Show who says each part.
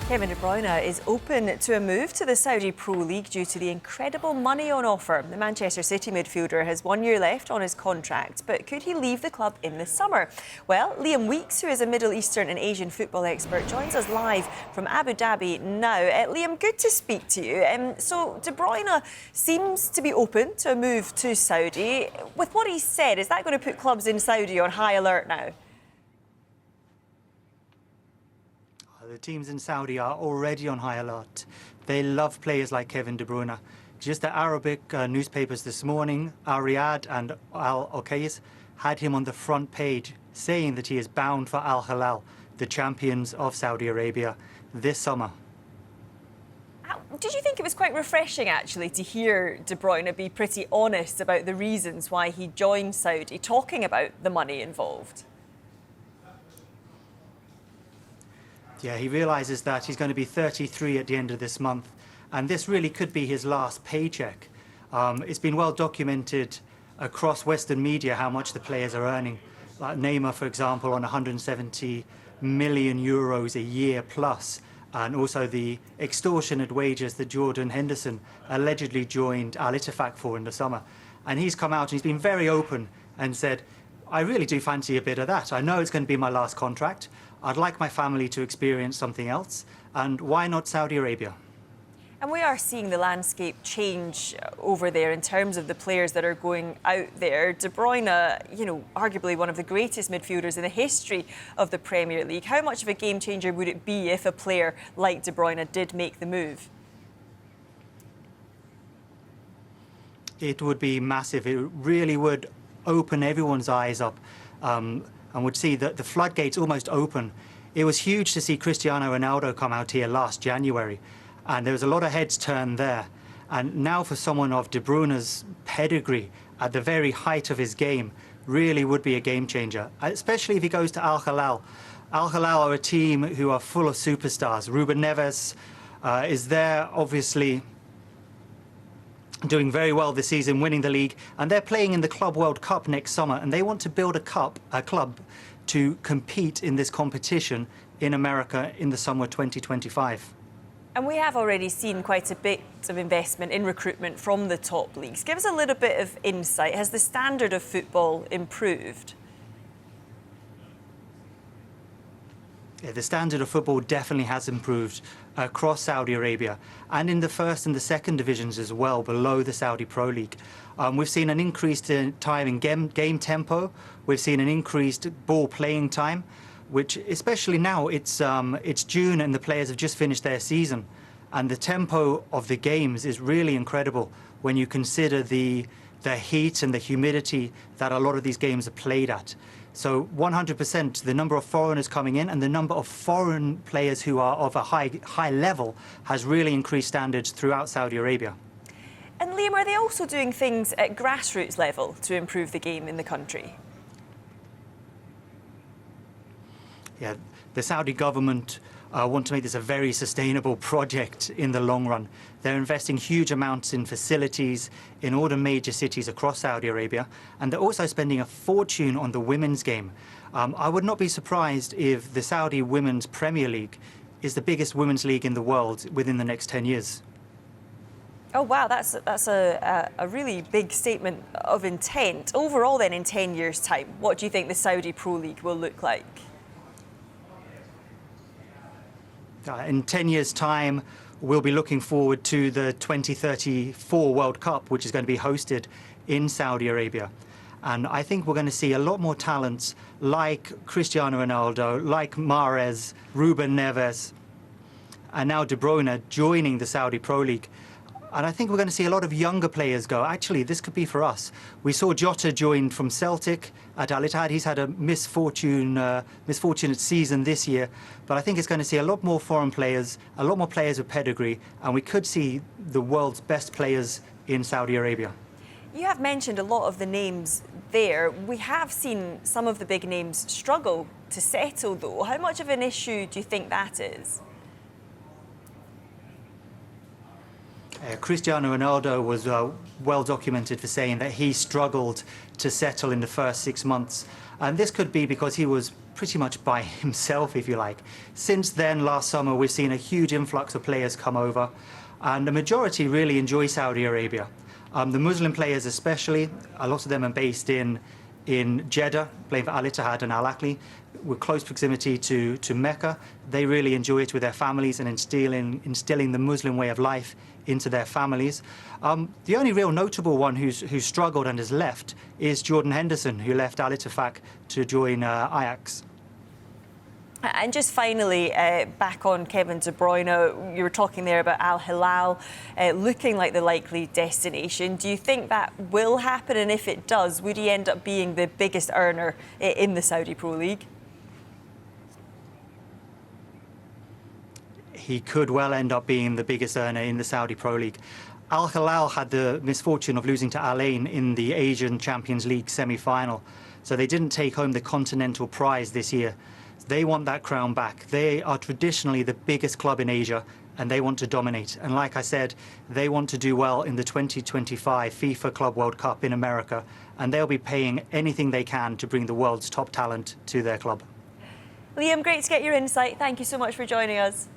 Speaker 1: Kevin De Bruyne is open to a move to the Saudi Pro League due to the incredible money on offer. The Manchester City midfielder has 1 year left on his contract, but could he leave the club in the summer? Well, Liam Weeks, who is a Middle Eastern and Asian football expert, joins us live from Abu Dhabi now. Liam, good to speak to you. So De Bruyne seems to be open to a move to Saudi. With what he said, is that going to put clubs in Saudi on high alert now?
Speaker 2: The teams in Saudi are already on high alert. They love players like Kevin De Bruyne. Just the Arabic newspapers this morning, Al Riyadh and Al Okais, had him on the front page saying that he is bound for Al Hilal, the champions of Saudi Arabia, this summer.
Speaker 1: Did you think it was quite refreshing, actually, to hear De Bruyne be pretty honest about the reasons why he joined Saudi, talking about the money involved?
Speaker 2: Yeah, he realises that he's going to be 33 at the end of this month, and this really could be his last paycheck. It's been well documented across Western media how much the players are earning. Like Neymar, for example, on 170 million euros a year plus, and also the extortionate wages that Jordan Henderson allegedly joined Al Ittefaq for in the summer. And he's come out and he's been very open and said, I really do fancy a bit of that. I know it's going to be my last contract. I'd like my family to experience something else, and why not Saudi Arabia?
Speaker 1: And we are seeing the landscape change over there in terms of the players that are going out there. De Bruyne, arguably one of the greatest midfielders in the history of the Premier League. How much of a game changer would it be if a player like De Bruyne did make the move?
Speaker 2: It would be massive. It really would open everyone's eyes up. And would see that the floodgates almost open. It was huge to see Cristiano Ronaldo come out here last January, and there was a lot of heads turned there. And now for someone of De Bruyne's pedigree, at the very height of his game, really would be a game changer, especially if he goes to Al Hilal. Al Hilal are a team who are full of superstars. Ruben Neves is there, obviously doing very well this season, winning the league, and they're playing in the Club World Cup next summer, and they want to build a club to compete in this competition in America in the summer 2025.
Speaker 1: And we have already seen quite a bit of investment in recruitment from the top leagues. Give us a little bit of insight. Has the standard of football improved? Yeah, the standard of football definitely has improved across Saudi Arabia and in the first and the second divisions as well, below the Saudi Pro League. We've seen an increased time in game tempo. We've seen an increased ball playing time, which especially now it's June and the players have just finished their season. And the tempo of the games is really incredible when you consider the heat and the humidity that a lot of these games are played at. So 100%, the number of foreigners coming in and the number of foreign players who are of a high level has really increased standards throughout Saudi Arabia. And Liam, are they also doing things at grassroots level to improve the game in the country?
Speaker 2: Yeah, the Saudi government want to make this a very sustainable project in the long run. They're investing huge amounts in facilities in all the major cities across Saudi Arabia, and they're also spending a fortune on the women's game. I would not be surprised if the Saudi Women's Premier League is the biggest women's league in the world within the next 10 years.
Speaker 1: Oh, wow, that's a really big statement of intent. Overall, then, in 10 years' time, what do you think the Saudi Pro League will look like?
Speaker 2: In 10 years' time, we'll be looking forward to the 2034 World Cup, which is going to be hosted in Saudi Arabia. And I think we're going to see a lot more talents like Cristiano Ronaldo, like Mahrez, Ruben Neves, and now De Bruyne joining the Saudi Pro League. And I think we're going to see a lot of younger players go, actually, this could be for us. We saw Jota join from Celtic at Al Ittihad. He's had a misfortunate season this year. But I think it's going to see a lot more foreign players, a lot more players with pedigree, and we could see the world's best players in Saudi Arabia.
Speaker 1: You have mentioned a lot of the names there. We have seen some of the big names struggle to settle, though. How much of an issue do you think that is?
Speaker 2: Cristiano Ronaldo was well documented for saying that he struggled to settle in the first 6 months. And this could be because he was pretty much by himself, if you like. Since then, last summer, we've seen a huge influx of players come over, and the majority really enjoy Saudi Arabia. The Muslim players especially, a lot of them are based in Jeddah, playing for Al Ittihad and Al Ahly, with close proximity to Mecca. They really enjoy it with their families and instilling the Muslim way of life into their families. The only real notable one who's struggled and has left is Jordan Henderson, who left Al Ittifaq to join Ajax.
Speaker 3: And just finally, back on Kevin De Bruyne, you were talking there about Al Hilal looking like the likely destination. Do you think that will happen? And if it does, would he end up being the biggest earner in the Saudi Pro League?
Speaker 2: He could well end up being the biggest earner in the Saudi Pro League. Al Hilal had the misfortune of losing to Al Ain in the Asian Champions League semi-final, so they didn't take home the continental prize this year. They want that crown back. They are traditionally the biggest club in Asia, and they want to dominate. And like I said, they want to do well in the 2025 FIFA Club World Cup in America, and they'll be paying anything they can to bring the world's top talent to their club.
Speaker 3: Liam, great to get your insight. Thank you so much for joining us.